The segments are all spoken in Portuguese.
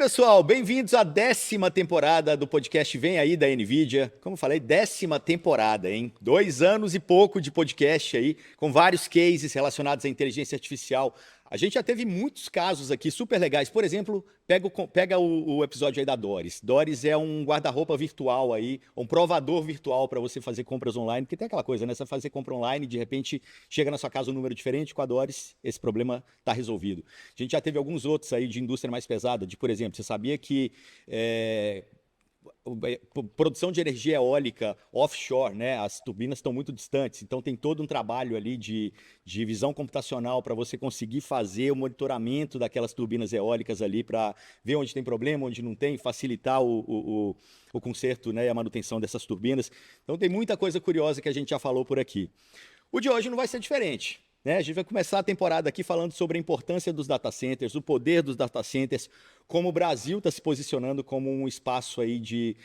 pessoal, bem-vindos à 10ª temporada do podcast Vem Aí da NVIDIA. Como eu falei, 10ª temporada, hein? 2 anos e pouco de podcast aí, com vários cases relacionados à inteligência artificial. A gente já teve muitos casos aqui super legais. Por exemplo, pega o episódio aí da Doris. Doris é um guarda-roupa virtual aí, um provador virtual para você fazer compras online, porque tem aquela coisa, né? Você fazer compra online, de repente chega na sua casa um número diferente. Com a Doris, esse problema está resolvido. A gente já teve alguns outros aí de indústria mais pesada, de, por exemplo, você sabia que produção de energia eólica offshore, né? As turbinas estão muito distantes, então tem todo um trabalho ali de visão computacional para você conseguir fazer o monitoramento daquelas turbinas eólicas ali para ver onde tem problema, onde não tem, facilitar o conserto, né, e a manutenção dessas turbinas. Então tem muita coisa curiosa que a gente já falou por aqui. O de hoje não vai ser diferente, né? A gente vai começar a temporada aqui falando sobre a importância dos data centers, o poder dos data centers, como o Brasil está se posicionando como um espaço aí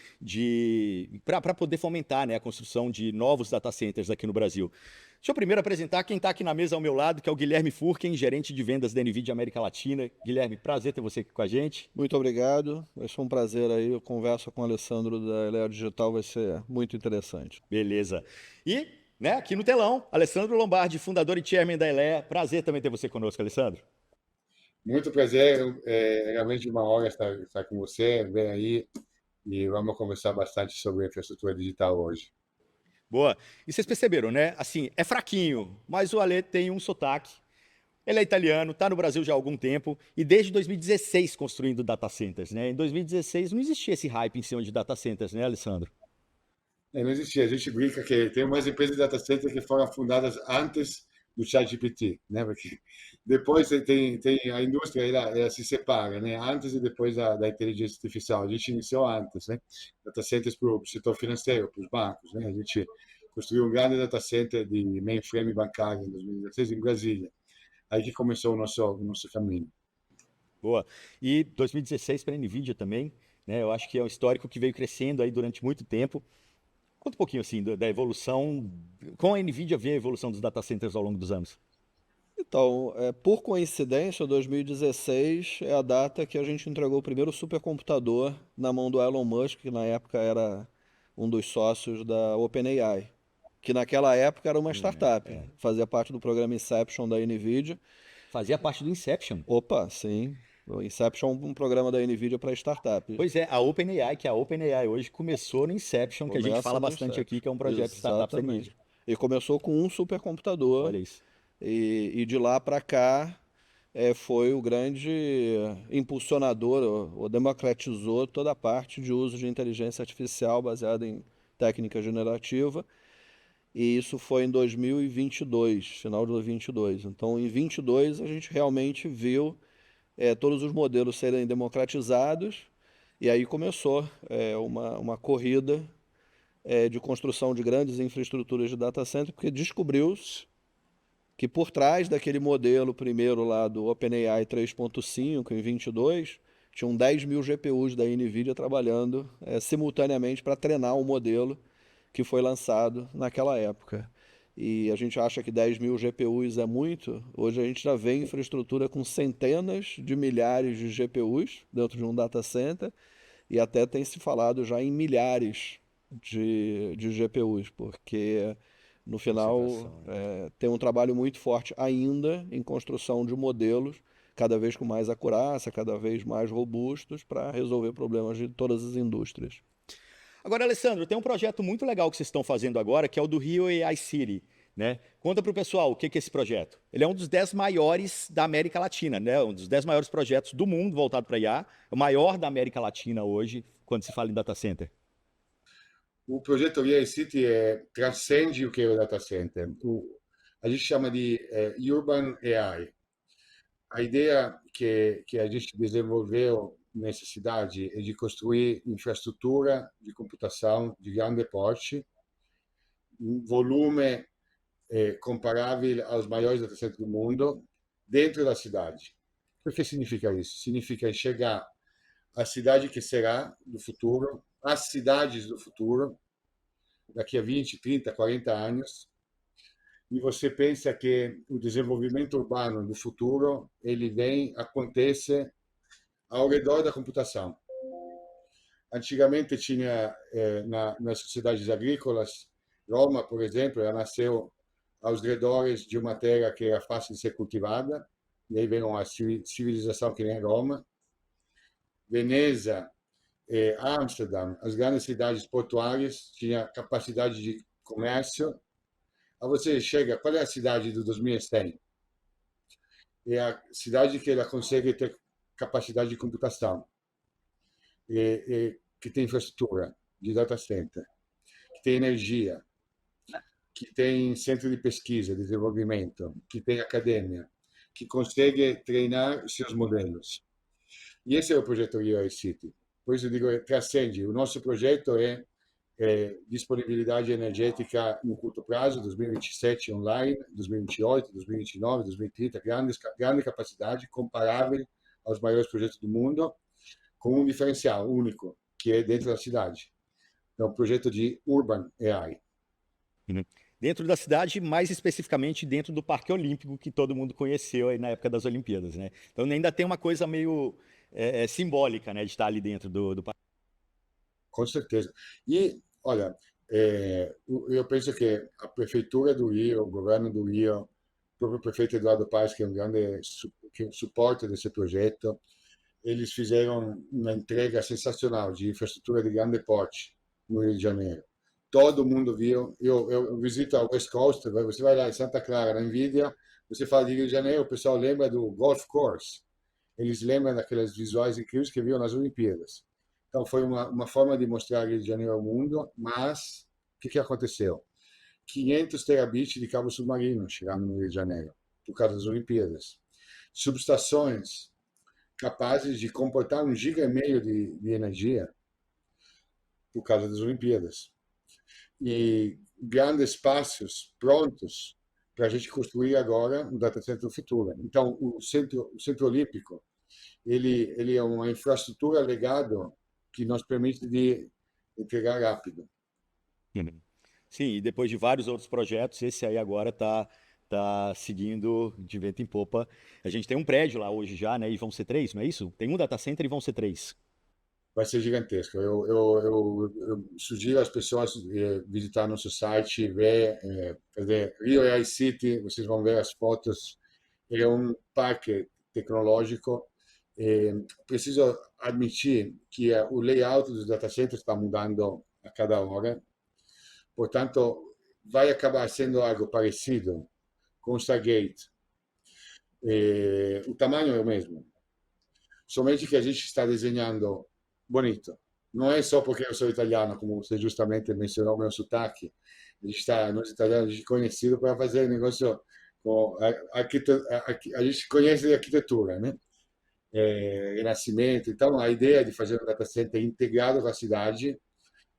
para poder fomentar, né, a construção de novos data centers aqui no Brasil. Deixa eu primeiro apresentar quem está aqui na mesa ao meu lado, que é o Guilherme Furken, gerente de vendas da NVIDIA América Latina. Guilherme, prazer ter você aqui com a gente. Muito obrigado, vai ser um prazer aí, a conversa com o Alessandro da Eleo Digital vai ser muito interessante. Beleza. E, né, aqui no telão, Alessandro Lombardi, fundador e chairman da ELEA. Prazer também ter você conosco, Alessandro. Muito prazer, é realmente uma honra estar com você, vem aí e vamos conversar bastante sobre infraestrutura digital hoje. Boa. E vocês perceberam, né? Assim, é fraquinho, mas o Ale tem um sotaque. Ele é italiano, está no Brasil já há algum tempo e desde 2016 construindo data centers, né? Em 2016 não existia esse hype em cima de data centers, né, Alessandro? Não existia, a gente brinca que tem umas empresas de data center que foram fundadas antes do ChatGPT, né? Porque depois tem a indústria, ela se separa, né? Antes e depois da inteligência artificial. A gente iniciou antes, né? Data centers para o setor financeiro, para os bancos, né? A gente construiu um grande data center de mainframe bancário em 2016 em Brasília. Aí que começou o nosso caminho. Boa. E 2016 para a NVIDIA também, né? Eu acho que é um histórico que veio crescendo aí durante muito tempo. Conta um pouquinho assim da evolução, com a NVIDIA vê a evolução dos data centers ao longo dos anos. Então, por coincidência, 2016 é a data que a gente entregou o primeiro supercomputador na mão do Elon Musk, que na época era um dos sócios da OpenAI, que naquela época era uma startup, fazia parte do programa Inception da NVIDIA. Fazia parte do Inception. Opa, sim. O Inception é um programa da NVIDIA para startup. Pois é, a OpenAI, que a OpenAI hoje começou no Inception, que a gente Começa fala no bastante Inception. aqui, que é um projeto de startups da NVIDIA. Exatamente. E começou com um supercomputador Olha isso. e de lá para cá foi o grande impulsionador, ou democratizou toda a parte de uso de inteligência artificial baseada em técnica generativa. E isso foi em 2022, final de 2022. Então, em 2022 a gente realmente viu todos os modelos serem democratizados e aí começou uma corrida de construção de grandes infraestruturas de data center, porque descobriu-se que por trás daquele modelo primeiro lá do OpenAI 3.5 em 22, tinham 10 mil GPUs da NVIDIA trabalhando simultaneamente para treinar o modelo que foi lançado naquela época. E a gente acha que 10 mil GPUs é muito. Hoje a gente já vê infraestrutura com centenas de milhares de GPUs dentro de um data center e até tem se falado já em milhares de GPUs, porque no final tem um trabalho muito forte ainda em construção de modelos cada vez com mais acurácia, cada vez mais robustos para resolver problemas de todas as indústrias. Agora, Alessandro, tem um projeto muito legal que vocês estão fazendo agora, que é o do Rio AI City, né? Conta para o pessoal o que é esse projeto. Ele é um dos 10 maiores da América Latina, né? Um dos 10 maiores projetos do mundo voltado para IA, o maior da América Latina hoje, quando se fala em data center. O projeto AI City transcende o que é o data center. A gente chama de Urban AI. A ideia que a gente desenvolveu nessa cidade é de construir infraestrutura de computação de grande porte, um volume comparável aos maiores data centers do mundo, dentro da cidade. O que significa isso? Significa enxergar a cidade que será do futuro, as cidades do futuro, daqui a 20, 30, 40 anos, e você pensa que o desenvolvimento urbano do futuro ele acontece ao redor da computação. Antigamente tinha, nas sociedades agrícolas, Roma, por exemplo, ela nasceu aos redores de uma terra que era fácil de ser cultivada, e aí veio uma civilização que nem Roma. Veneza, Amsterdam, as grandes cidades portuárias, tinha capacidade de comércio. Aí você chega, qual é a cidade do 2100? É a cidade que ela consegue ter capacidade de computação, que tem infraestrutura de data center, que tem energia, que tem centro de pesquisa, desenvolvimento, que tem academia, que consegue treinar seus modelos. E esse é o projeto Rio City. Por isso eu digo, transcende. O nosso projeto é disponibilidade energética no curto prazo, 2027 online, 2028, 2029, 2030, grande capacidade, comparável aos maiores projetos do mundo, com um diferencial único, que é dentro da cidade. É um projeto de Urban AI. Uhum. Dentro da cidade, mais especificamente dentro do Parque Olímpico, que todo mundo conheceu aí na época das Olimpíadas, né? Então ainda tem uma coisa meio simbólica, né, de estar ali dentro do parque. Com certeza. E, olha, eu penso que a Prefeitura do Rio, o governo do Rio, o próprio prefeito Eduardo Paes, que é um grande suporte desse projeto, eles fizeram uma entrega sensacional de infraestrutura de grande porte no Rio de Janeiro. Todo mundo viu. Eu visito a West Coast, você vai lá em Santa Clara, na Nvidia, você fala de Rio de Janeiro, o pessoal lembra do Golf Course. Eles lembram daqueles visuais incríveis que viram nas Olimpíadas. Então, foi uma forma de mostrar Rio de Janeiro ao mundo, mas o que aconteceu? 500 terabits de cabo submarino chegaram no Rio de Janeiro, por causa das Olimpíadas. Subestações capazes de comportar 1,5 GB de energia por causa das Olimpíadas. E grandes espaços prontos para a gente construir agora um data center do futuro. Então, o Centro Olímpico, ele é uma infraestrutura legado que nos permite de entregar rápido. Uhum. Sim, e depois de vários outros projetos, esse aí agora tá seguindo de vento em popa. A gente tem um prédio lá hoje já, né? E vão ser 3, não é isso? Tem um data center e vão ser 3. Vai ser gigantesco. Eu sugiro às pessoas visitar nosso site, ver, Rio AI City, vocês vão ver as fotos. Ele é um parque tecnológico. Preciso admitir que o layout dos data centers está mudando a cada hora. Portanto, vai acabar sendo algo parecido com o Stargate. O tamanho é o mesmo. Somente que a gente está desenhando bonito. Não é só porque eu sou italiano, como você justamente mencionou o meu sotaque. Nós italianos, a gente é conhecido para fazer negócio com a gente conhece de arquitetura, né? Renascimento. Então, a ideia de fazer um data center integrado com a cidade,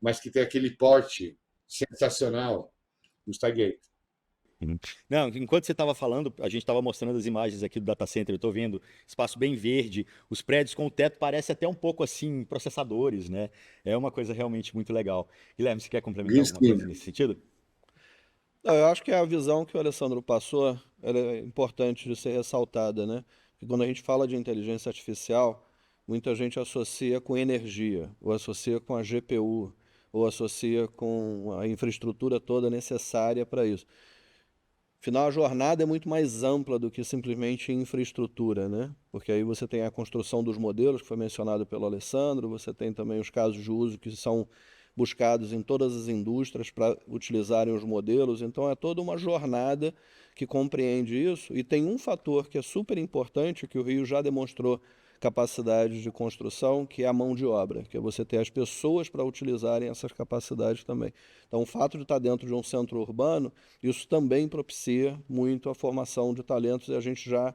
mas que tem aquele porte sensacional do Stargate. Uhum. Não, enquanto você estava falando, a gente estava mostrando as imagens aqui do data center, eu estou vendo espaço bem verde, os prédios com o teto parece até um pouco assim, processadores, né? É uma coisa realmente muito legal. Guilherme, você quer complementar Green alguma coisa screen. nesse sentido? Não, eu acho que a visão que o Alessandro passou, ela é importante de ser ressaltada, né? Porque quando a gente fala de inteligência artificial, muita gente associa com energia, ou associa com a GPU, ou associa com a infraestrutura toda necessária para isso. Afinal, a jornada é muito mais ampla do que simplesmente infraestrutura, né? Porque aí você tem a construção dos modelos, que foi mencionado pelo Alessandro, você tem também os casos de uso que são buscados em todas as indústrias para utilizarem os modelos. Então, é toda uma jornada que compreende isso. E tem um fator que é super importante, que o Rio já demonstrou capacidade de construção, que é a mão de obra, que é você ter as pessoas para utilizarem essas capacidades também. Então, o fato de estar dentro de um centro urbano, isso também propicia muito a formação de talentos e a gente já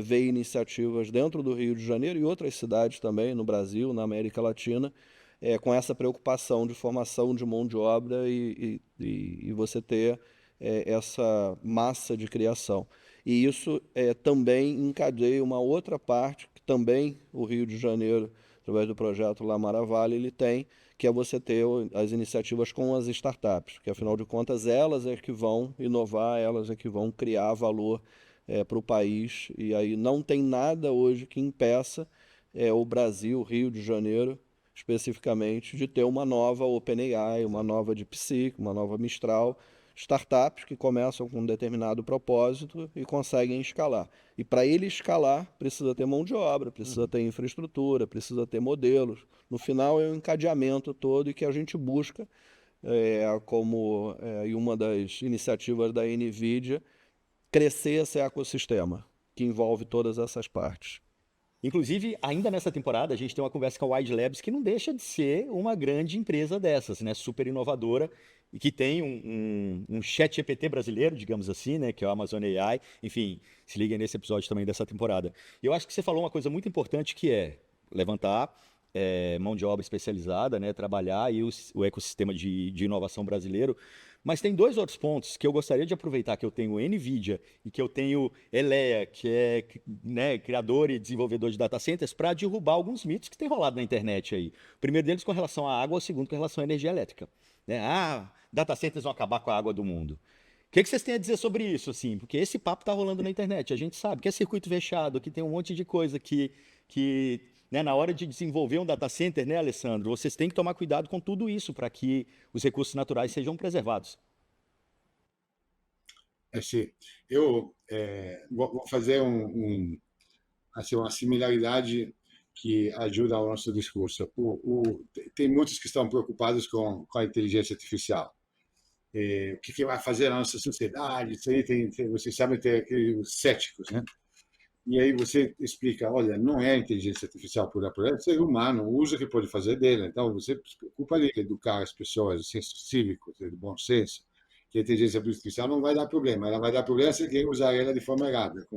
vê iniciativas dentro do Rio de Janeiro e outras cidades também, no Brasil, na América Latina, com essa preocupação de formação de mão de obra e você ter essa massa de criação. E isso também encadeia uma outra parte que também o Rio de Janeiro, através do projeto Lamara Vale, ele tem, que é você ter as iniciativas com as startups, que afinal de contas elas é que vão inovar, elas é que vão criar valor para o país, e aí não tem nada hoje que impeça o Brasil, Rio de Janeiro, especificamente, de ter uma nova OpenAI, uma nova DeepSeek, uma nova Mistral, startups que começam com um determinado propósito e conseguem escalar. E para ele escalar, precisa ter mão de obra, precisa ter infraestrutura, precisa ter modelos. No final, é um encadeamento todo e que a gente busca, e uma das iniciativas da NVIDIA, crescer esse ecossistema, que envolve todas essas partes. Inclusive, ainda nessa temporada, a gente tem uma conversa com a Wide Labs, que não deixa de ser uma grande empresa dessas, né? Super inovadora, e que tem um chat GPT brasileiro, digamos assim, né? Que é o Amazon AI. Enfim, se liguem nesse episódio também dessa temporada. E eu acho que você falou uma coisa muito importante, que é levantar mão de obra especializada, né? Trabalhar aí o ecossistema de inovação brasileiro. Mas tem dois outros pontos que eu gostaria de aproveitar, que eu tenho NVIDIA e que eu tenho Elea, que é, né, criador e desenvolvedor de data centers, para derrubar alguns mitos que tem rolado na internet aí. O primeiro deles com relação à água, o segundo com relação à energia elétrica. Né? Data centers vão acabar com a água do mundo. O que vocês têm a dizer sobre isso, assim? Porque esse papo tá rolando na internet. A gente sabe que é circuito fechado, que tem um monte de coisa que né, na hora de desenvolver um data center, né, Alessandro, vocês têm que tomar cuidado com tudo isso para que os recursos naturais sejam preservados. Sì, io vou fazer assim, uma similaridade que ajuda ao nosso discurso. Tem muitos que estão preocupados com a inteligência artificial. O que vai fazer na nossa sociedade? Isso aí vocês sabem, tem aqueles céticos, né? E aí você explica, olha, não é inteligência artificial pura por ela, é ser humano, usa o que pode fazer dele. Então você se preocupa de educar as pessoas, de senso cívico, de bom senso, que a inteligência artificial não vai dar problema. Ela vai dar problema se quem usar ela de forma errada.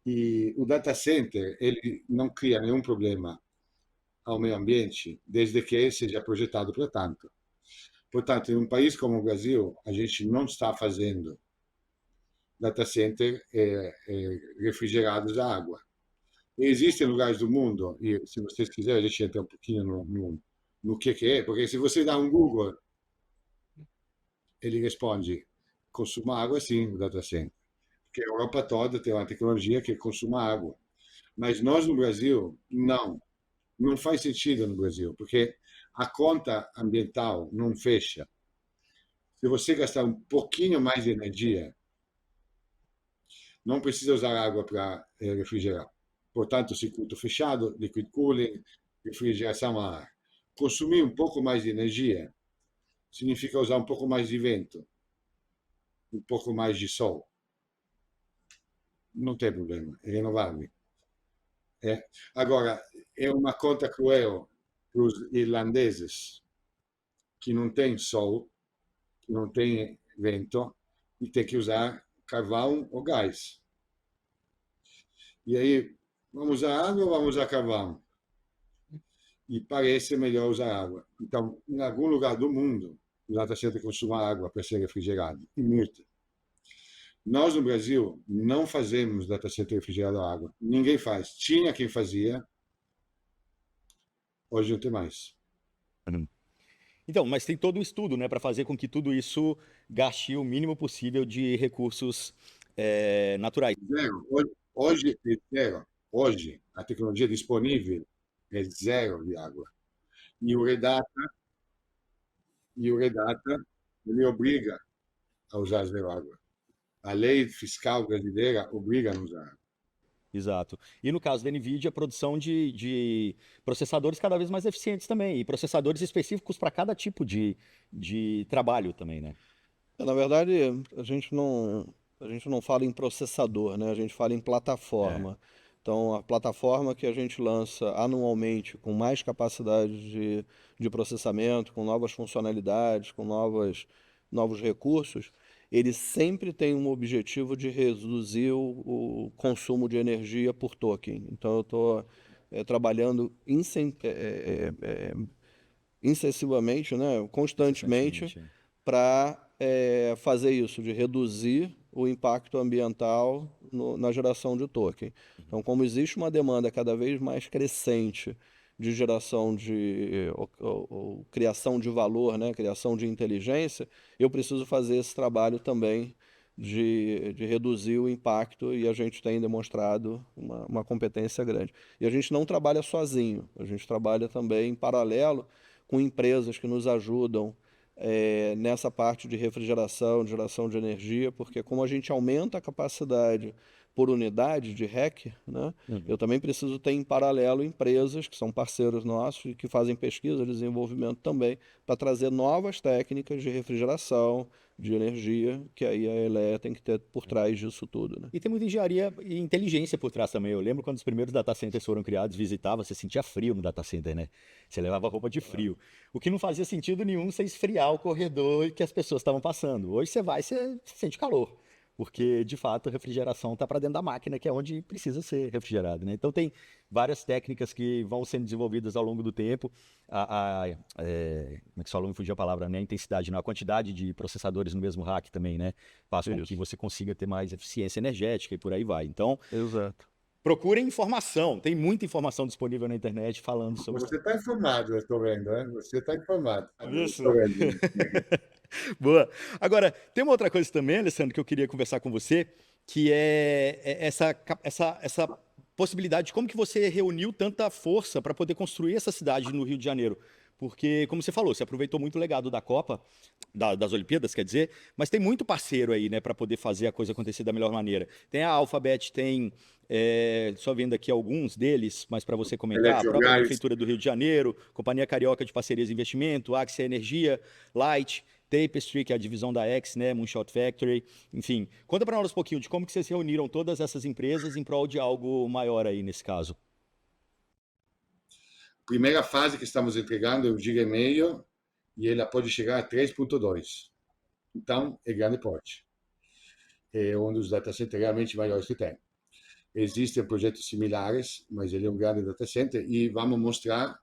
E o data center, ele não cria nenhum problema ao meio ambiente, desde que seja projetado para tanto. Portanto, em um país como o Brasil, a gente não está fazendo data center refrigerados a água. Existem lugares do mundo, e se vocês quiserem, a gente entra um pouquinho no que é, porque se você dá um Google, ele responde, consuma água sim, o data center. Porque a Europa toda tem uma tecnologia que consuma água. Mas nós no Brasil, não. Não faz sentido no Brasil, porque a conta ambiental não fecha. Se você gastar um pouquinho mais de energia, não precisa usar água para refrigerar. Portanto, circuito fechado, liquid cooling, refrigeração a ar. Consumir um pouco mais de energia significa usar um pouco mais de vento, um pouco mais de sol. Não tem problema, é renovável. Agora, é uma conta cruel para os irlandeses que não tem sol, que não tem vento e tem que usar carvão ou gás. E aí, vamos usar água ou vamos usar carvão? E parece melhor usar água. Então, em algum lugar do mundo, o data center consuma água para ser refrigerado. E muito. Nós, no Brasil, não fazemos data center refrigerado a água. Ninguém faz. Tinha quem fazia, hoje não tem mais. Então, mas tem todo um estudo, né, para fazer com que tudo isso gaste o mínimo possível de recursos naturais. Zero. Hoje é zero. Hoje, a tecnologia disponível é zero de água. E o Redata, ele obriga a usar zero água. A lei fiscal brasileira obriga a não usar água. Exato. E no caso da NVIDIA, a produção de processadores cada vez mais eficientes também, e processadores específicos para cada tipo de trabalho também, né? Na verdade, a gente não fala em processador, né? A gente fala em plataforma. Então, a plataforma que a gente lança anualmente com mais capacidade de processamento, com novas funcionalidades, com novos recursos, ele sempre tem um objetivo de reduzir o consumo de energia por token. Então, eu estou trabalhando incessivamente, né? Constantemente, para fazer isso, de reduzir o impacto ambiental na geração de token. Então, como existe uma demanda cada vez mais crescente de geração ou criação de valor, né, criação de inteligência, eu preciso fazer esse trabalho também de reduzir o impacto e a gente tem demonstrado uma competência grande. E a gente não trabalha sozinho, a gente trabalha também em paralelo com empresas que nos ajudam nessa parte de refrigeração, de geração de energia, porque como a gente aumenta a capacidade por unidade de REC, né, eu também preciso ter em paralelo empresas que são parceiros nossos e que fazem pesquisa, desenvolvimento também, para trazer novas técnicas de refrigeração, de energia, que aí a ELE tem que ter por trás disso tudo, né? E tem muita engenharia e inteligência por trás também. Eu lembro quando os primeiros data centers foram criados, visitava, você sentia frio no data center, né? Você levava roupa de frio. O que não fazia sentido nenhum você esfriar o corredor que as pessoas estavam passando. Hoje você vai, você sente calor. Porque, de fato, a refrigeração está para dentro da máquina, que é onde precisa ser refrigerado, né? Então, tem várias técnicas que vão sendo desenvolvidas ao longo do tempo. Como é que se fala? Me fugiu a palavra, né? A intensidade, não, a quantidade de processadores no mesmo rack também, né? Faz com que Isso. você consiga ter mais eficiência energética e por aí vai. Então, Exato. procurem informação. Tem muita informação disponível na internet falando sobre Você está informado, eu estou vendo, né? Você está informado. isso. Estou vendo. Boa. Agora, tem uma outra coisa também, Alessandro, que eu queria conversar com você, que é essa possibilidade de como que você reuniu tanta força para poder construir essa cidade no Rio de Janeiro. Porque, como você falou, você aproveitou muito o legado da Copa, das Olimpíadas, quer dizer, mas tem muito parceiro aí, né, para poder fazer a coisa acontecer da melhor maneira. Tem a Alphabet, tem, só vendo aqui alguns deles, mas para você comentar, a própria Eletrogás. Prefeitura do Rio de Janeiro, Companhia Carioca de Parcerias e Investimento, Axia Energia, Light, Tapestry, que é a divisão da X, né, Moonshot Factory, enfim. Conta para nós um pouquinho de como que vocês reuniram todas essas empresas em prol de algo maior aí nesse caso. Primeira fase que estamos entregando é 1,5 GB e ela pode chegar a 3,2. Então, é grande porte. É um dos data centers realmente maiores que tem. Existem projetos similares, mas ele é um grande data center e vamos mostrar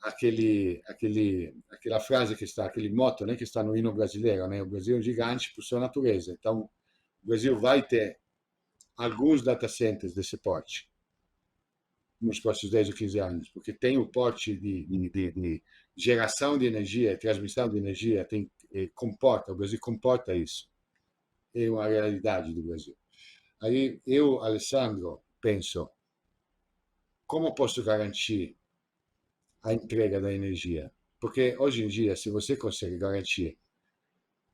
aquela frase que está, aquele moto, né, que está no hino brasileiro, né? O Brasil é um gigante por sua natureza. Então, o Brasil vai ter alguns data centers desse porte nos próximos 10 ou 15 anos, porque tem o porte de geração de energia, transmissão de energia, o Brasil comporta isso. É uma realidade do Brasil. Aí eu, Alessandro, penso, como posso garantir a entrega da energia? Porque hoje em dia, se você consegue garantir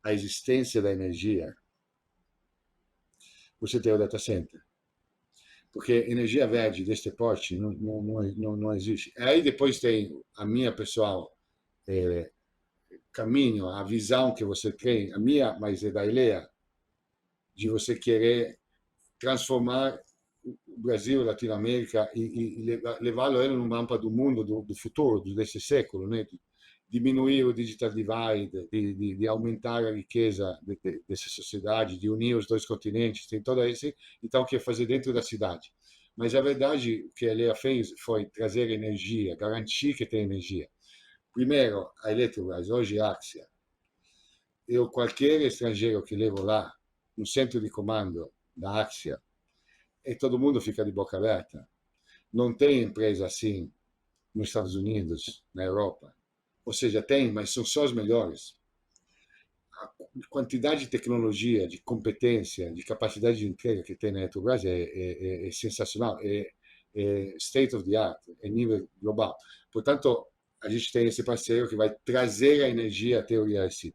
a existência da energia, você tem o data center. Porque energia verde deste porte não existe. Aí depois tem a minha pessoal caminho, a visão que você tem, a minha, mas é da Ilea, de você querer transformar o Brasil, a Latinoamérica e levá-lo ele no mapa do mundo do futuro, desse século, né? Diminuir o digital divide, de aumentar a riqueza dessa sociedade, de unir os dois continentes, tem todo esse, então o que fazer dentro da cidade. Mas a verdade, o que a Lea fez foi trazer energia, garantir que tem energia. Primeiro, a Eletrobras, hoje a Axia. Eu, qualquer estrangeiro que levo lá, no centro de comando da Axia, e todo mundo fica de boca aberta. Não tem empresa assim nos Estados Unidos, na Europa. Ou seja, tem, mas são só os melhores. A quantidade de tecnologia, de competência, de capacidade de entrega que tem na Eletrobras é sensacional, é state of the art, é nível global. Portanto, a gente tem esse parceiro que vai trazer a energia até o Rio City.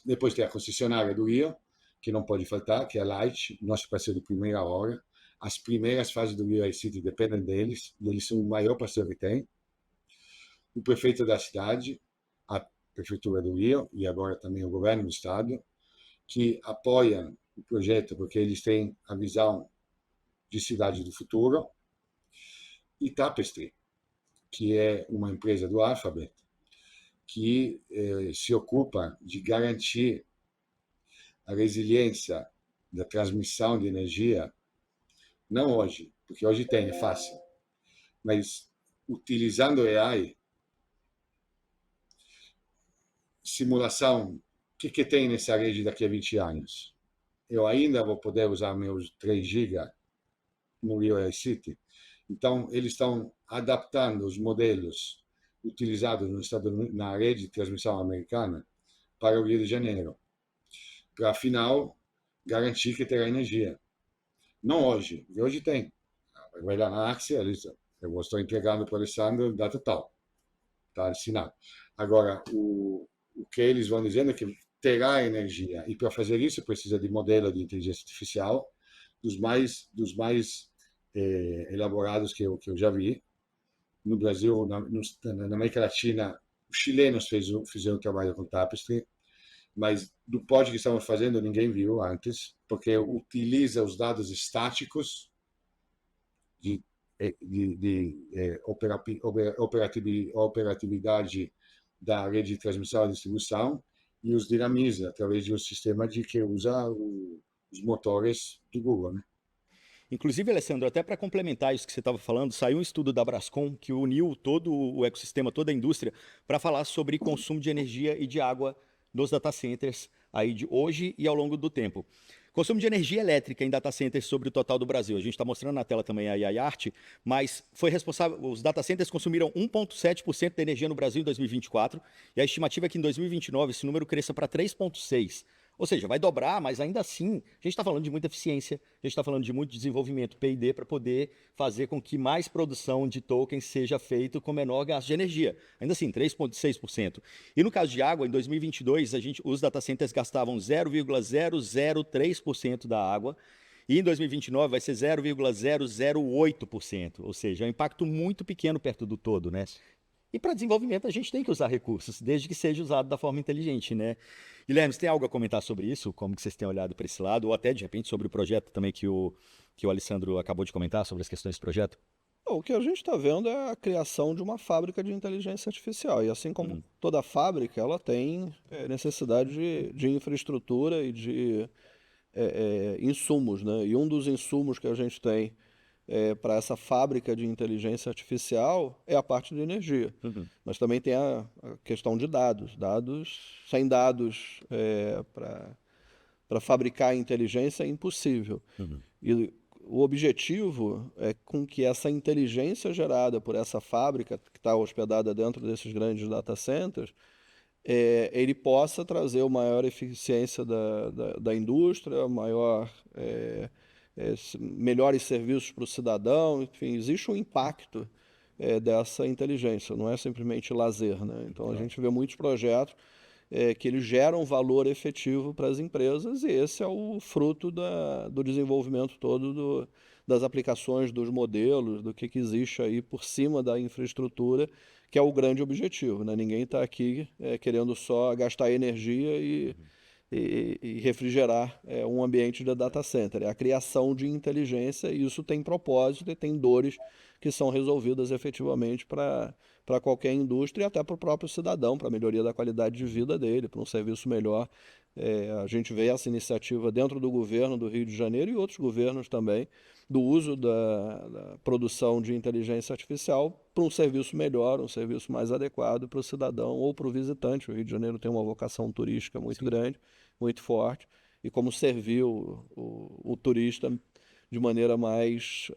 Depois tem a concessionária do Rio, que não pode faltar, que é a Light, nosso parceiro de primeira hora. As primeiras fases do Rio City dependem deles, eles são o maior parceiro que tem. O prefeito da cidade, a prefeitura do Rio e agora também o governo do estado, que apoiam o projeto porque eles têm a visão de cidade do futuro. E Tapestry, que é uma empresa do Alphabet, que se ocupa de garantir a resiliência da transmissão de energia, não hoje, porque hoje tem, é fácil, mas utilizando AI, simulação, o que tem nessa rede daqui a 20 anos? Eu ainda vou poder usar meus 3 GB no Rio City? Então, eles estão adaptando os modelos utilizados no na rede de transmissão americana para o Rio de Janeiro. para afinal garantir que terá energia. Não hoje, porque hoje tem. Vai lá na Axia, eu estou entregando para o Alessandro data tal, está assinado. Agora, o que eles vão dizendo é que terá energia, e para fazer isso precisa de modelo de inteligência artificial dos mais elaborados que eu já vi. No Brasil, na América Latina, os chilenos fizeram um trabalho com Tapestry, mas do pod que estamos fazendo ninguém viu antes, porque utiliza os dados estáticos de, operatividade da rede de transmissão e distribuição e os dinamiza através de um sistema que usa os motores do Google, né? Inclusive, Alessandro, até para complementar isso que você estava falando, saiu um estudo da Brascom que uniu todo o ecossistema, toda a indústria, para falar sobre consumo de energia e de água dos data centers aí de hoje e ao longo do tempo. Consumo de energia elétrica em data centers sobre o total do Brasil. A gente está mostrando na tela também a art, mas foi responsável. Os data centers consumiram 1,7% da energia no Brasil em 2024, e a estimativa é que em 2029 esse número cresça para 3,6%. Ou seja, vai dobrar, mas ainda assim, a gente está falando de muita eficiência, a gente está falando de muito desenvolvimento P&D para poder fazer com que mais produção de tokens seja feito com menor gasto de energia. Ainda assim, 3,6%. E no caso de água, em 2022, os data centers gastavam 0,003% da água, e em 2029 vai ser 0,008%. Ou seja, é um impacto muito pequeno perto do todo, né? E para desenvolvimento a gente tem que usar recursos, desde que seja usado da forma inteligente, né? Guilherme, você tem algo a comentar sobre isso? Como que vocês têm olhado para esse lado? Ou até, de repente, sobre o projeto também que o Alessandro acabou de comentar, sobre as questões do projeto? O que a gente está vendo é a criação de uma fábrica de inteligência artificial. E assim como toda fábrica, ela tem necessidade de infraestrutura e de insumos, né? E um dos insumos que a gente tem para essa fábrica de inteligência artificial é a parte de energia. Mas também tem a questão de dados. Sem dados para fabricar inteligência é impossível. E o objetivo é com que essa inteligência gerada por essa fábrica, que está hospedada dentro desses grandes data centers, ele possa trazer uma maior eficiência da indústria, melhores serviços para o cidadão, enfim, existe um impacto dessa inteligência, não é simplesmente lazer, né? Então a gente vê muitos projetos que eles geram valor efetivo para as empresas, e esse é o fruto do desenvolvimento todo das aplicações, dos modelos, do que existe aí por cima da infraestrutura, que é o grande objetivo, né? Ninguém está aqui querendo só gastar energia e refrigerar um ambiente de data center. É a criação de inteligência, e isso tem propósito e tem dores que são resolvidas efetivamente para qualquer indústria e até para o próprio cidadão, para a melhoria da qualidade de vida dele, para um serviço melhor. A gente vê essa iniciativa dentro do governo do Rio de Janeiro e outros governos também, do uso da produção de inteligência artificial para um serviço melhor, um serviço mais adequado para o cidadão ou para o visitante. O Rio de Janeiro tem uma vocação turística muito grande, muito forte, e como servir o turista de maneira mais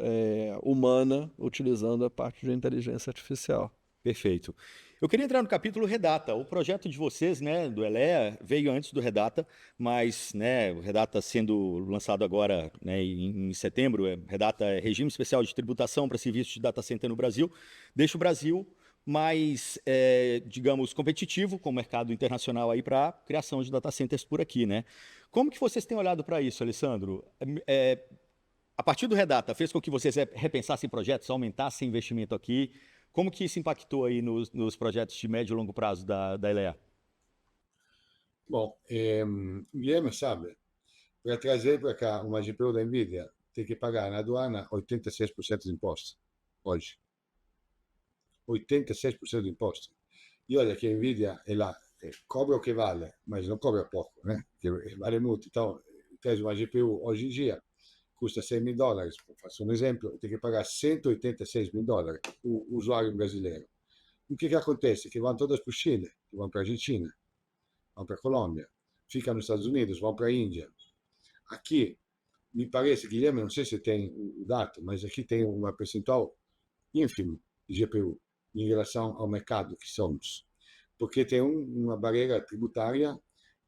humana, utilizando a parte de inteligência artificial. Perfeito. Eu queria entrar no capítulo Redata. O projeto de vocês, né, do Elea, veio antes do Redata, mas, né, o Redata sendo lançado agora, né, em setembro, Redata é Regime Especial de Tributação para Serviços de Data Center no Brasil, deixa o Brasil mais, digamos, competitivo com o mercado internacional aí para a criação de data centers por aqui, né? Como que vocês têm olhado para isso, Alessandro? A partir do Redata, fez com que vocês repensassem projetos, aumentassem investimento aqui? Como que isso impactou aí nos projetos de médio e longo prazo da Elea? Bom, Guilherme sabe, para trazer para cá uma GPU da NVIDIA, tem que pagar na aduana 86% de imposto, hoje. 86% de imposto. E olha que a NVIDIA, ela cobra o que vale, mas não cobra pouco, né? Porque vale muito. Então, traz uma GPU hoje em dia, custa $100.000, faço um exemplo, tem que pagar $186.000 o usuário brasileiro. O que acontece? Que vão todas para o Chile, que vão para a Argentina, vão para a Colômbia, ficam nos Estados Unidos, vão para a Índia. Aqui, me parece, Guilherme, não sei se tem o dado, mas aqui tem uma percentual ínfima de GPU em relação ao mercado que somos. Porque tem uma barreira tributária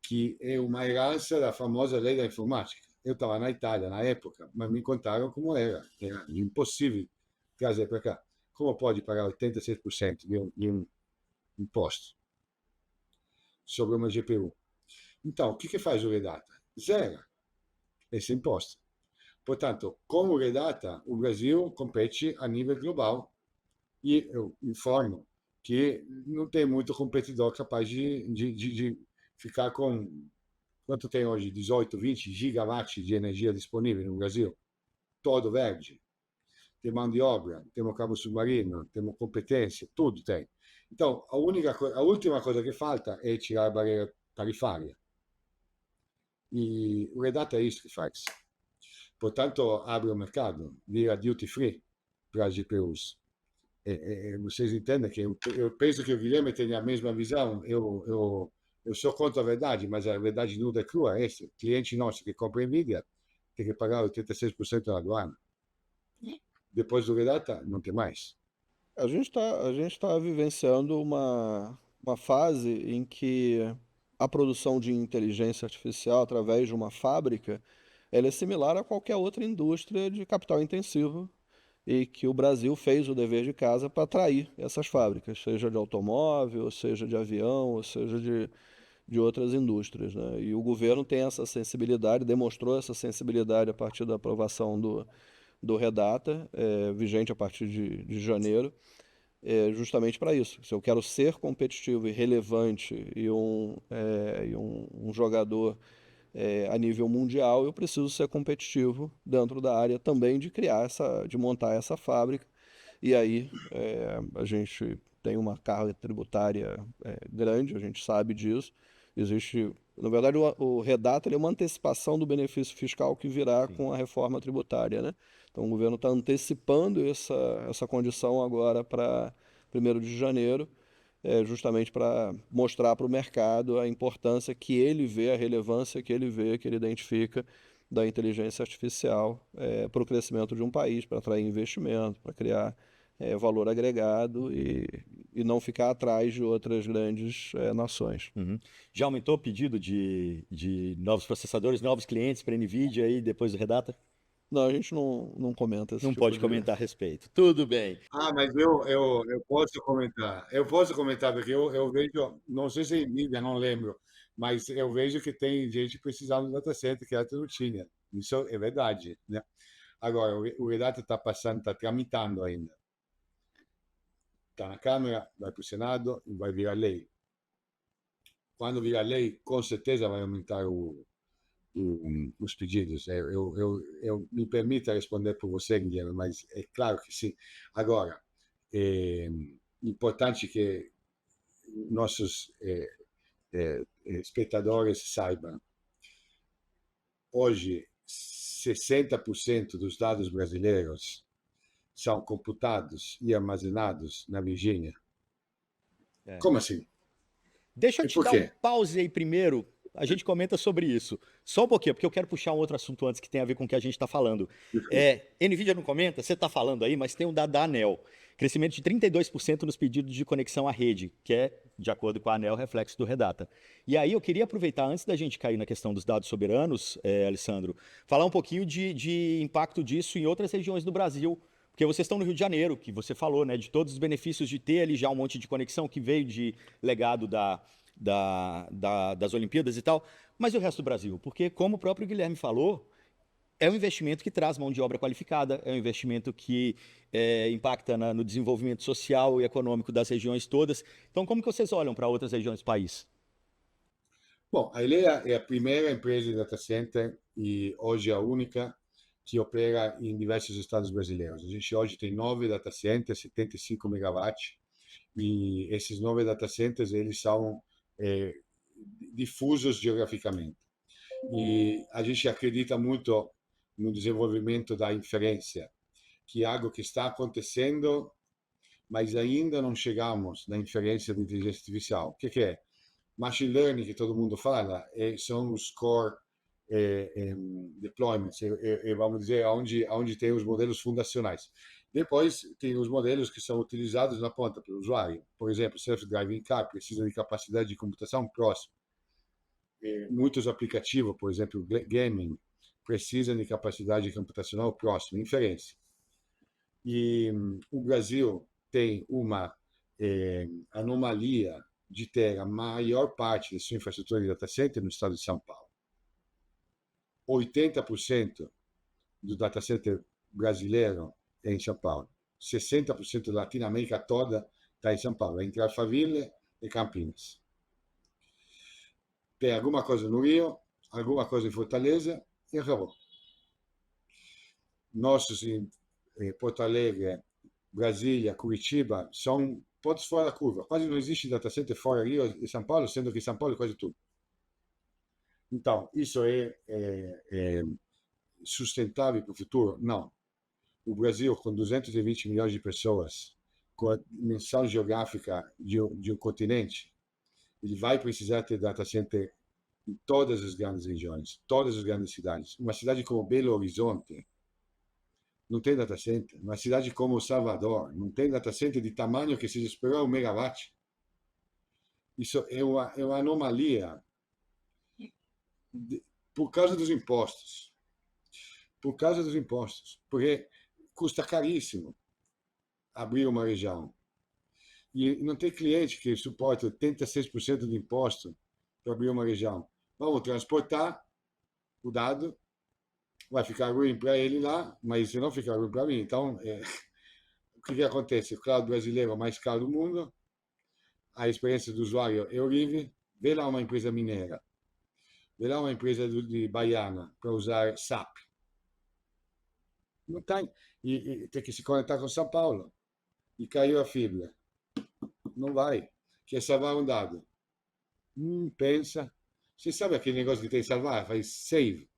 que é uma herança da famosa lei da informática. Eu estava na Itália na época, mas me contaram como era impossível trazer para cá. Como pode pagar 86% de um imposto sobre uma GPU? Então, o que faz o Redata? Zero esse imposto. Portanto, com o Redata, o Brasil compete a nível global e eu informo que não tem muito competidor capaz de ficar com quanto tem hoje? 18, 20 gigawatts de energia disponível no Brasil? Todo verde. Tem mão de obra, temos cabo submarino, temos competência, tudo tem. Então, a última coisa que falta é tirar a barreira tarifária. E o Redata é isso que faz. Portanto, abre o mercado, vira duty free para as GPUs. Vocês entendem que eu penso que o Guilherme tem a mesma visão. Eu sou contra a verdade, mas a verdade nua e crua é essa. Cliente nosso que compra NVIDIA tem que pagar 86% da aduana. Depois do Redata, não tem mais. A gente tá vivenciando uma fase em que a produção de inteligência artificial através de uma fábrica, ela é similar a qualquer outra indústria de capital intensivo e que o Brasil fez o dever de casa para atrair essas fábricas, seja de automóvel, seja de avião, ou seja de outras indústrias, né? E o governo tem essa sensibilidade, demonstrou essa sensibilidade a partir da aprovação do Redata, vigente a partir de janeiro, justamente para isso. Se eu quero ser competitivo e relevante e um jogador a nível mundial, eu preciso ser competitivo dentro da área também de de montar essa fábrica. E aí a gente tem uma carga tributária grande, a gente sabe disso. Existe, na verdade, o Redata ele é uma antecipação do benefício fiscal que virá com a reforma tributária, né? Então o governo está antecipando essa condição agora para 1º de janeiro, justamente para mostrar para o mercado a importância que ele vê, a relevância que ele vê, que ele identifica da inteligência artificial para o crescimento de um país, para atrair investimento, para criar valor agregado e não ficar atrás de outras grandes nações. Uhum. Já aumentou o pedido de novos processadores, novos clientes para a NVIDIA aí depois do Redata? Não, a gente não comenta esse Não tipo pode comentar a respeito. Tudo bem. Ah, mas eu posso comentar. Eu posso comentar, porque eu vejo, não sei se em mídia, não lembro, mas eu vejo que tem gente precisando do data center que antes não tinha. Isso é verdade, né? Agora, o Redata está passando, está tramitando ainda. Está na Câmara, vai para o Senado e vai virar lei. Quando virar lei, com certeza vai aumentar os pedidos. Eu me permito responder por você, Guilherme, mas é claro que sim. Agora, é importante que nossos espectadores saibam. Hoje, 60% dos dados brasileiros são computados e armazenados na Virgínia. É. Como assim? Deixa eu E te por dar um quê? pause aí primeiro. A gente comenta sobre isso. Só um pouquinho, porque eu quero puxar um outro assunto antes que tem a ver com o que a gente está falando. NVIDIA não comenta, você está falando aí, mas tem um dado da ANEL. Crescimento de 32% nos pedidos de conexão à rede, que é, de acordo com a ANEL, reflexo do Redata. E aí eu queria aproveitar, antes da gente cair na questão dos dados soberanos, Alessandro, falar um pouquinho de impacto disso em outras regiões do Brasil. Porque vocês estão no Rio de Janeiro, que você falou, né? De todos os benefícios de ter ali já um monte de conexão que veio de legado das Olimpíadas e tal. Mas e o resto do Brasil? Porque, como o próprio Guilherme falou, é um investimento que traz mão de obra qualificada, é um investimento que impacta no desenvolvimento social e econômico das regiões todas. Então, como que vocês olham para outras regiões do país? Bom, a Elea é a primeira empresa de data center e hoje a única que opera em diversos estados brasileiros. A gente hoje tem 9 data centers, 75 megawatts, e esses 9 data centers eles são difusos geograficamente. E a gente acredita muito no desenvolvimento da inferência, que é algo que está acontecendo, mas ainda não chegamos na inferência de inteligência artificial. O que é? Machine learning, que todo mundo fala, são os core deployments, vamos dizer, onde tem os modelos fundacionais. Depois, tem os modelos que são utilizados na ponta pelo usuário. Por exemplo, self-driving car precisa de capacidade de computação próxima. muitos aplicativos, por exemplo, gaming, precisam de capacidade computacional próxima, inferência. E o Brasil tem uma anomalia de ter a maior parte da sua infraestrutura de data center no estado de São Paulo. 80% do data center brasileiro é em São Paulo. 60% da Latinoamérica toda está em São Paulo, entre Alphaville e Campinas. Tem alguma coisa no Rio, alguma coisa em Fortaleza e acabou. Nossos em Porto Alegre, Brasília, Curitiba são pontos fora da curva. Quase não existe data center fora Rio e São Paulo, sendo que São Paulo é quase tudo. Então, isso é sustentável para o futuro? Não. O Brasil, com 220 milhões de pessoas, com a dimensão geográfica de um continente, ele vai precisar ter data center em todas as grandes regiões, todas as grandes cidades. Uma cidade como Belo Horizonte não tem data center. Uma cidade como Salvador não tem data center de tamanho que seja superior a 1 megawatt. Isso é uma anomalia por causa dos impostos. Por causa dos impostos. Porque custa caríssimo abrir uma região. E não tem cliente que suporte 86% de imposto para abrir uma região. Vamos transportar o dado, vai ficar ruim para ele lá, mas se não ficar ruim para mim. Então, o que acontece? O cloud brasileiro é o mais caro do mundo, a experiência do usuário é horrível. Vê lá uma empresa mineira, vê lá uma empresa de Baiana para usar SAP. Não tem. E tem que se conectar com São Paulo. E caiu a fibra. Não vai. Quer salvar um dado. Pensa. Você sabe aquele negócio que tem que salvar? Faz save.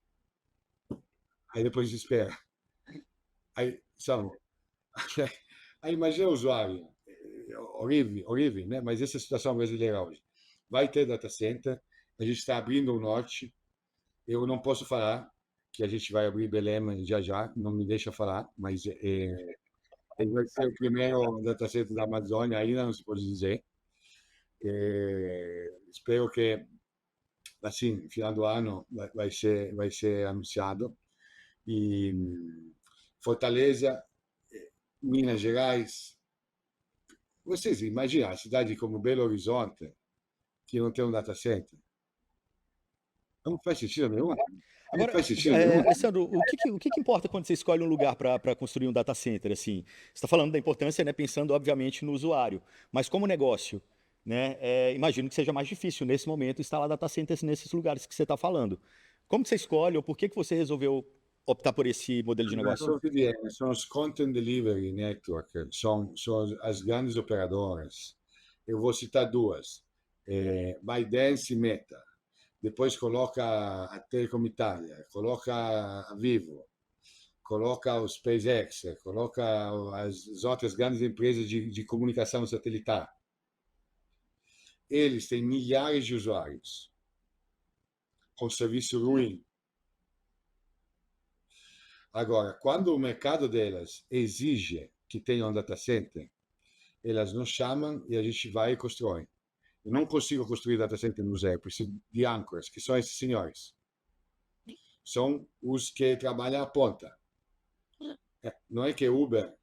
Aí depois espera. Aí, sabe? Aí imagina o usuário. Horrível, horrível, né? Mas essa é a situação brasileira hoje. Vai ter data center. A gente está abrindo o norte. Eu não posso falar que a gente vai abrir Belém já já. Não me deixa falar, mas ele vai ser o primeiro data center da Amazônia, ainda não se pode dizer. Espero que, assim, final do ano vai ser anunciado. E Fortaleza, Minas Gerais. Vocês imaginam a cidade como Belo Horizonte, que não tem um data center? Não faz sentido nenhum. Não Agora, faz sentido nenhum. Alessandro, o que importa quando você escolhe um lugar para construir um data center? Assim, você está falando da importância, né, pensando obviamente no usuário, mas como negócio, né, imagino que seja mais difícil nesse momento instalar data centers nesses lugares que você está falando. Como que você escolhe ou por que você resolveu optar por esse modelo de negócio? São os Content Delivery Network, são as grandes operadoras. Eu vou citar duas: ByteDance e Meta. Depois coloca a Telecom Italia, coloca a Vivo, coloca o SpaceX, coloca as outras grandes empresas de comunicação satelitar. Eles têm milhares de usuários com serviço ruim. Agora, quando o mercado delas exige que tenha um data center, elas nos chamam e a gente vai e constrói. Eu não consigo construir data center no zero, preciso de anchors, que são esses senhores. São os que trabalham à ponta. Não é que Uber.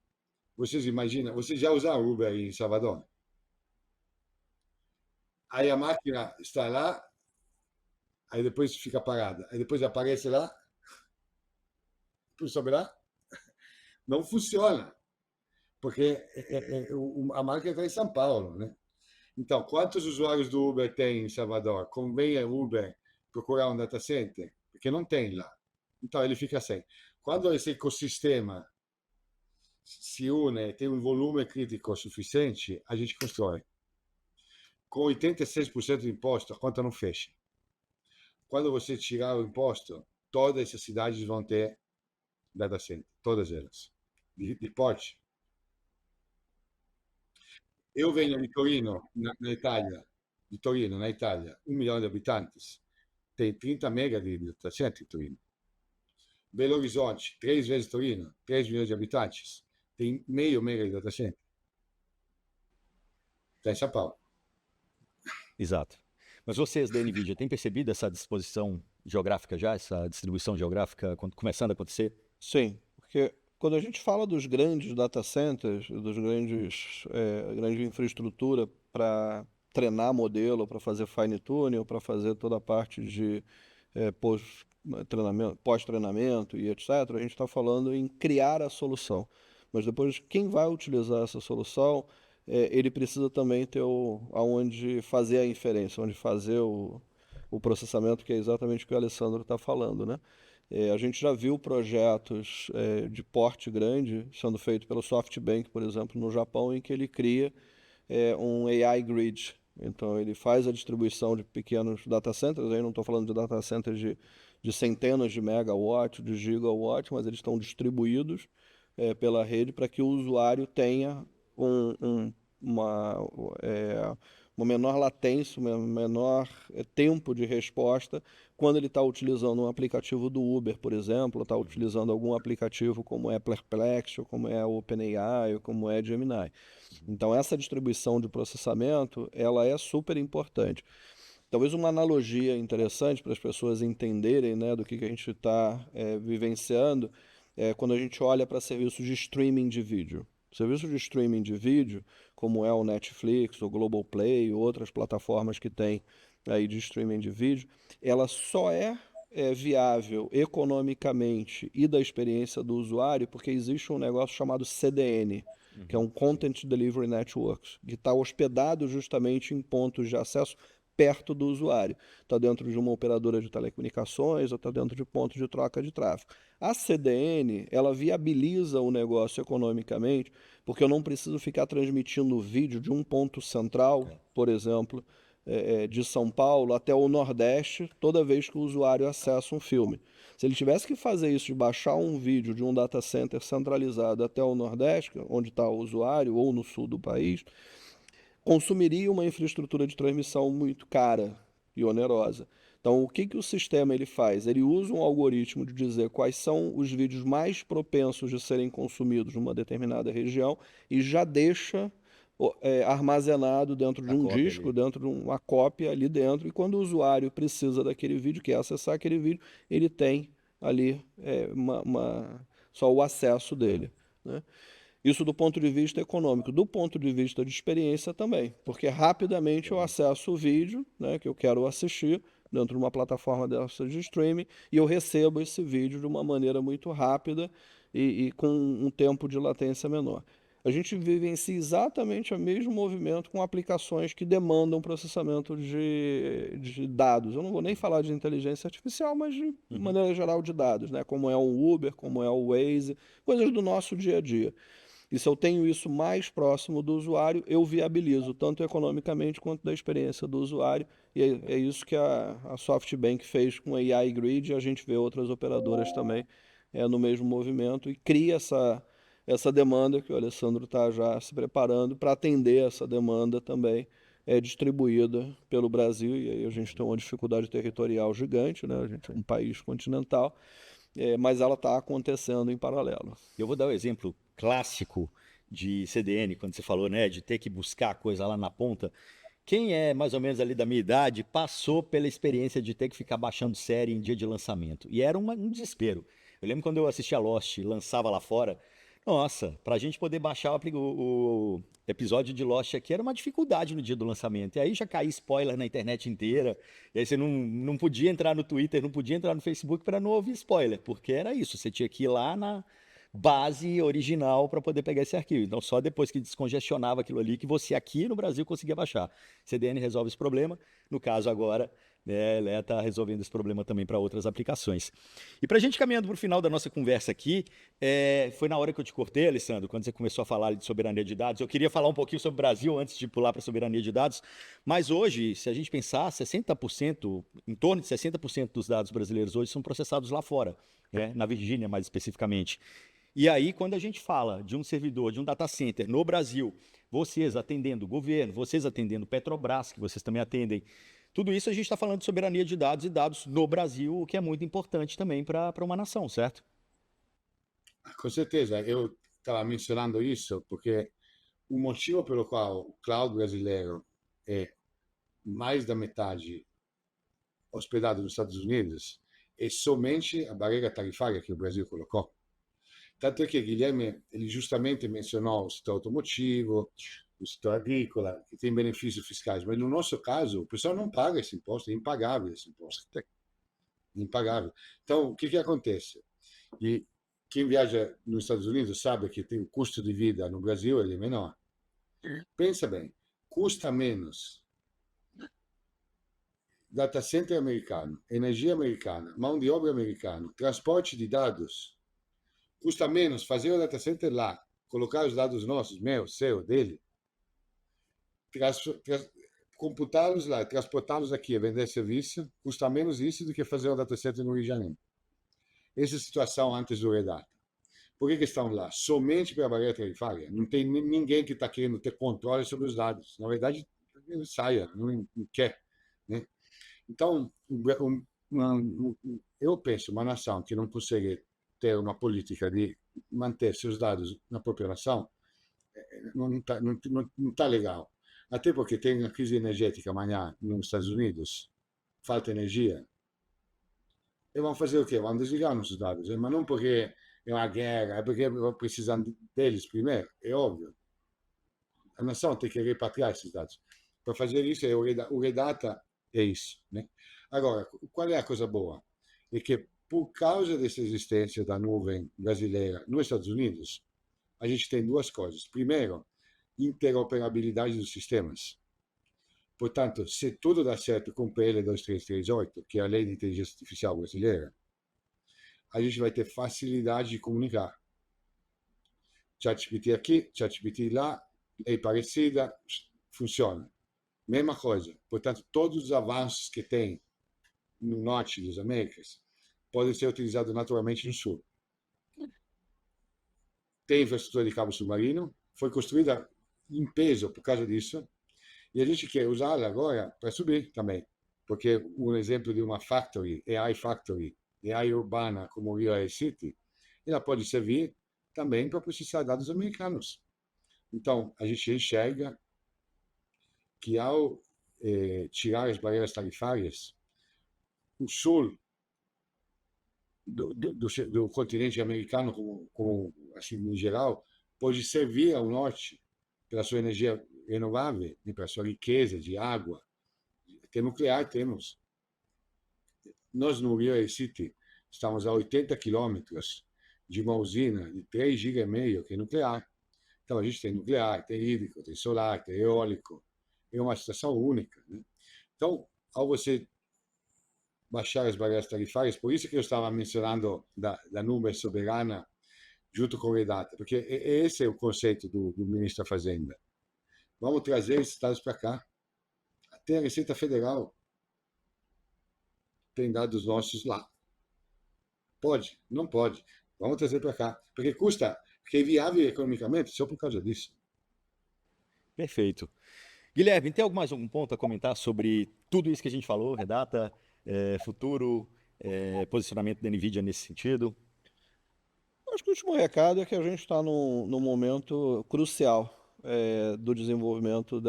Vocês imaginam, vocês já usaram Uber em Salvador? Aí a máquina está lá, aí depois fica parada, aí depois aparece lá, sobe lá, não funciona, porque a máquina está em São Paulo, né? Então, quantos usuários do Uber tem em Salvador? Convém a Uber procurar um data center? Porque não tem lá. Então, ele fica sem. Quando esse ecossistema se une, tem um volume crítico suficiente, a gente constrói. Com 86% de imposto, a conta não fecha. Quando você tirar o imposto, todas essas cidades vão ter data center. Todas elas. De porte. Eu venho de Torino, na Itália, de Torino, na Itália, 1 milhão de habitantes, tem 30 mega de data center em Torino. Belo Horizonte, 3 vezes Torino, 3 milhões de habitantes, tem meio mega de data center. Está em São Paulo. Exato. Mas vocês da NVIDIA têm percebido essa disposição geográfica já, essa distribuição geográfica começando a acontecer? Sim, porque quando a gente fala dos grandes data centers, dos grandes, grande infraestrutura para treinar modelo, para fazer fine tuning, para fazer toda a parte de pós-treinamento e etc., a gente está falando em criar a solução. Mas depois, quem vai utilizar essa solução, ele precisa também ter aonde fazer a inferência, onde fazer o processamento, que é exatamente o que o Alessandro está falando, né? A gente já viu projetos de porte grande sendo feito pelo SoftBank, por exemplo, no Japão, em que ele cria um AI grid. Então, ele faz a distribuição de pequenos data centers, aí não estou falando de data centers de centenas de megawatts, de gigawatts, mas eles estão distribuídos pela rede para que o usuário tenha um, um, uma, uma menor latência, um menor tempo de resposta quando ele está utilizando um aplicativo do Uber, por exemplo, está utilizando algum aplicativo como é Perplexity, ou como é OpenAI, ou como é Gemini. Então, essa distribuição de processamento, ela é super importante. Talvez uma analogia interessante para as pessoas entenderem, né, do que a gente está vivenciando é quando a gente olha para serviços de streaming de vídeo. Serviços de streaming de vídeo, como é o Netflix, o Globoplay, outras plataformas que tem aí de streaming de vídeo, ela só é viável economicamente e da experiência do usuário porque existe um negócio chamado CDN, que é um Content Delivery Network, que está hospedado justamente em pontos de acesso perto do usuário. Está dentro de uma operadora de telecomunicações ou está dentro de pontos de troca de tráfego. A CDN, ela viabiliza o negócio economicamente, porque eu não preciso ficar transmitindo vídeo de um ponto central, por exemplo, de São Paulo até o Nordeste, toda vez que o usuário acessa um filme. Se ele tivesse que fazer isso, de baixar um vídeo de um data center centralizado até o Nordeste, onde está o usuário, ou no sul do país, consumiria uma infraestrutura de transmissão muito cara e onerosa. Então, o que o sistema ele faz? Ele usa um algoritmo de dizer quais são os vídeos mais propensos de serem consumidos numa determinada região e já deixa armazenado dentro de A um cópia disco, ali. dentro de uma cópia ali dentro. E quando o usuário precisa daquele vídeo, quer acessar aquele vídeo, ele tem ali só o acesso dele, né? Isso do ponto de vista econômico. Do ponto de vista de experiência também, porque rapidamente eu acesso o vídeo, né, que eu quero assistir dentro de uma plataforma dessa de streaming e eu recebo esse vídeo de uma maneira muito rápida e com um tempo de latência menor. A gente vivencia exatamente o mesmo movimento com aplicações que demandam processamento de dados. Eu não vou nem falar de inteligência artificial, mas de maneira geral de dados, né? Como é o Uber, como é o Waze, coisas do nosso dia a dia. E se eu tenho isso mais próximo do usuário, eu viabilizo tanto economicamente quanto da experiência do usuário. E é isso que a SoftBank fez com a AI Grid, e a gente vê outras operadoras também no mesmo movimento e cria essa demanda que o Alessandro está já se preparando para atender essa demanda também distribuída pelo Brasil. E aí a gente tem uma dificuldade territorial gigante, né? A gente é um país continental, mas ela está acontecendo em paralelo. Eu vou dar o exemplo clássico de CDN, quando você falou, né, de ter que buscar a coisa lá na ponta. Quem é mais ou menos ali da minha idade passou pela experiência de ter que ficar baixando série em dia de lançamento. E era um desespero. Eu lembro quando eu assistia Lost, lançava lá fora. Nossa, pra gente poder baixar o episódio de Lost aqui era uma dificuldade no dia do lançamento. E aí já caía spoiler na internet inteira. E aí você não podia entrar no Twitter, não podia entrar no Facebook para não ouvir spoiler, porque era isso. Você tinha que ir lá na base original para poder pegar esse arquivo. Então, só depois que descongestionava aquilo ali que você aqui no Brasil conseguia baixar. CDN resolve esse problema. No caso agora, né, ela está resolvendo esse problema também para outras aplicações. E para a gente caminhando para o final da nossa conversa aqui, foi na hora que eu te cortei, Alessandro, quando você começou a falar de soberania de dados. Eu queria falar um pouquinho sobre o Brasil antes de pular para a soberania de dados, mas hoje, se a gente pensar, 60%, em torno de 60% dos dados brasileiros hoje são processados lá fora, né, na Virgínia mais especificamente. E aí, quando a gente fala de um servidor, de um data center no Brasil, vocês atendendo o governo, vocês atendendo Petrobras, que vocês também atendem, tudo isso a gente está falando de soberania de dados e dados no Brasil, o que é muito importante também para uma nação, certo? Com certeza, eu estava mencionando isso porque o motivo pelo qual o cloud brasileiro é mais da metade hospedado nos Estados Unidos, é somente a barreira tarifária que o Brasil colocou. Tanto é que Guilherme, ele justamente mencionou o setor automotivo, o setor agrícola, que tem benefícios fiscais, mas no nosso caso, o pessoal não paga esse imposto, é impagável esse imposto. Impagável. Então, o que que acontece? E quem viaja nos Estados Unidos sabe que tem o custo de vida no Brasil, ele é menor. Pensa bem, custa menos data center americano, energia americana, mão de obra americana, transporte de dados. Custa menos fazer o data center lá, colocar os dados nossos, meu, seu, dele, computá-los lá, transportá-los aqui, vender serviço, custa menos isso do que fazer um data center no Rio de Janeiro. Essa é a situação antes do Redata. Por que estão lá? Somente para a barreira tarifária. Não tem ninguém que está querendo ter controle sobre os dados. Na verdade, saia, não quer. Né? Então, eu penso, uma nação que não consegue ter uma política de manter seus dados na própria nação, não está legal. Até porque tem uma crise energética amanhã nos Estados Unidos, falta energia. E vão fazer o quê? Vão desligar nossos dados. Mas não porque é uma guerra, é porque vão precisar deles primeiro, é óbvio. A nação tem que repatriar esses dados. Para fazer isso, o Redata é isso. Né? Agora, qual é a coisa boa? É que, por causa dessa existência da nuvem brasileira nos Estados Unidos, a gente tem duas coisas. Primeiro, interoperabilidade dos sistemas. Portanto, se tudo dá certo com o PL 2338, que é a Lei de Inteligência Artificial brasileira, a gente vai ter facilidade de comunicar. ChatGPT aqui, ChatGPT lá, é parecida, funciona. Mesma coisa. Portanto, todos os avanços que tem no norte das Américas podem ser utilizados naturalmente no sul. Tem infraestrutura de cabo submarino, foi construída em peso por causa disso, e a gente quer usá-la agora para subir também. Porque um exemplo de uma factory, AI urbana, como o Rio AI City, ela pode servir também para processar dados americanos. Então, a gente enxerga que ao tirar as barreiras tarifárias, o sul do continente americano, como assim, em geral, pode servir ao norte pela sua energia renovável e pela sua riqueza de água. Até nuclear temos. Nós, no Rio AI City, estamos a 80 quilômetros de uma usina de 3,5 GB que é nuclear. Então, a gente tem nuclear, tem hídrico, tem solar, tem eólico. É uma situação única. Né? Então, ao você baixar as barreiras tarifárias, por isso que eu estava mencionando da nuvem soberana junto com o Redata, porque esse é o conceito do ministro da Fazenda. Vamos trazer esses dados para cá. Até a Receita Federal tem dados nossos lá. Pode? Não pode. Vamos trazer para cá. Porque custa, porque é viável economicamente só por causa disso. Perfeito. Guilherme, tem mais algum ponto a comentar sobre tudo isso que a gente falou, Redata, futuro, posicionamento da NVIDIA nesse sentido? Acho que o último recado é que a gente está num momento crucial do desenvolvimento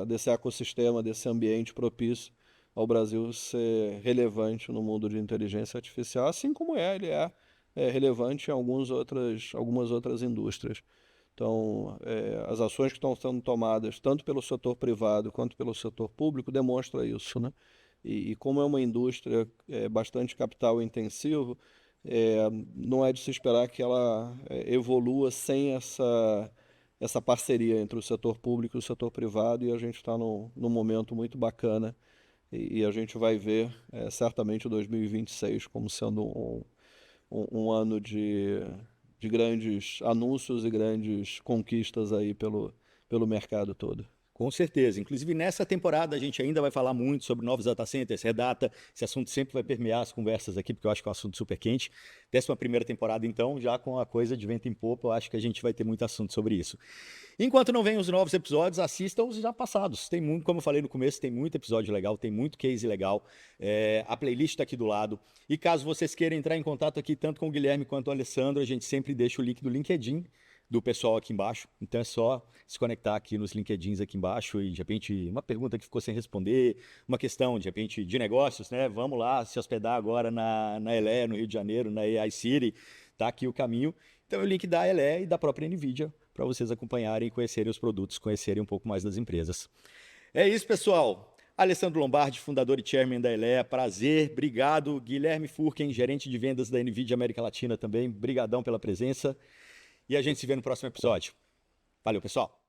desse ecossistema, desse ambiente propício ao Brasil ser relevante no mundo de inteligência artificial, assim como ele é relevante em algumas outras indústrias. Então, as ações que estão sendo tomadas, tanto pelo setor privado quanto pelo setor público, demonstram isso, né? E como é uma indústria bastante capital intensivo, não é de se esperar que ela evolua sem essa parceria entre o setor público e o setor privado, e a gente está num momento muito bacana, e a gente vai ver certamente o 2026 como sendo um ano de grandes anúncios e grandes conquistas aí pelo mercado todo. Com certeza. Inclusive, nessa temporada, a gente ainda vai falar muito sobre novos data centers, Redata. Esse assunto sempre vai permear as conversas aqui, porque eu acho que é um assunto super quente. 11ª temporada, então, já com a coisa de vento em popa, eu acho que a gente vai ter muito assunto sobre isso. Enquanto não vem os novos episódios, assistam os já passados. Tem muito, como eu falei no começo, tem muito episódio legal, tem muito case legal. A playlist está aqui do lado. E caso vocês queiram entrar em contato aqui, tanto com o Guilherme quanto o Alessandro, a gente sempre deixa o link do LinkedIn do pessoal aqui embaixo. Então é só se conectar aqui nos LinkedIns aqui embaixo e, de repente, uma pergunta que ficou sem responder, uma questão, de repente, de negócios, né? Vamos lá se hospedar agora na ELE, no Rio de Janeiro, na AI City. Tá aqui o caminho. Então, é o link da ELE e da própria NVIDIA para vocês acompanharem, conhecerem os produtos, conhecerem um pouco mais das empresas. É isso, pessoal. Alessandro Lombardi, fundador e chairman da ELE, prazer, obrigado. Guilherme Furken, gerente de vendas da NVIDIA América Latina também, brigadão pela presença. E a gente se vê no próximo episódio. Valeu, pessoal.